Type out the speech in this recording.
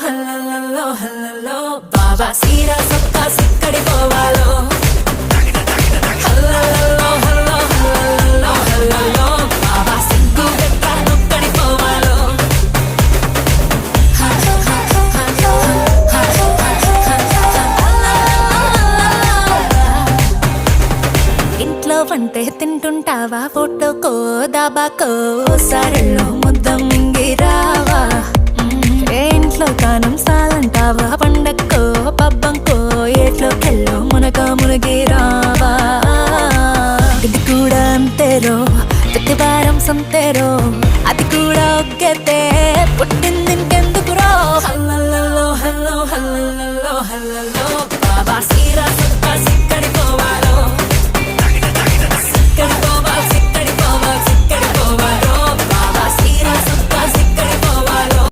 హల్లల్లో హల్లల్లో బాబా సీరా సొక్క సిక్కడి పోవాలో హల్లల్లో hello హల్లల్లో హల్లల్లో బాబా సిగ్గు గట్ట నొక్కడి పోవాలో ఇంట్లో వంటే తింటుంటావా ఫోటోకో దాబాకో సరెల్లో ముద్ద మింగిరావా ఇంట్లో కానం సాలంటావా పండక్కో పబ్బంకో ఏట్లోకెళ్ళో మునగి రావా ఇది కూడా అంతేరో ప్రతి వారం సంతేరో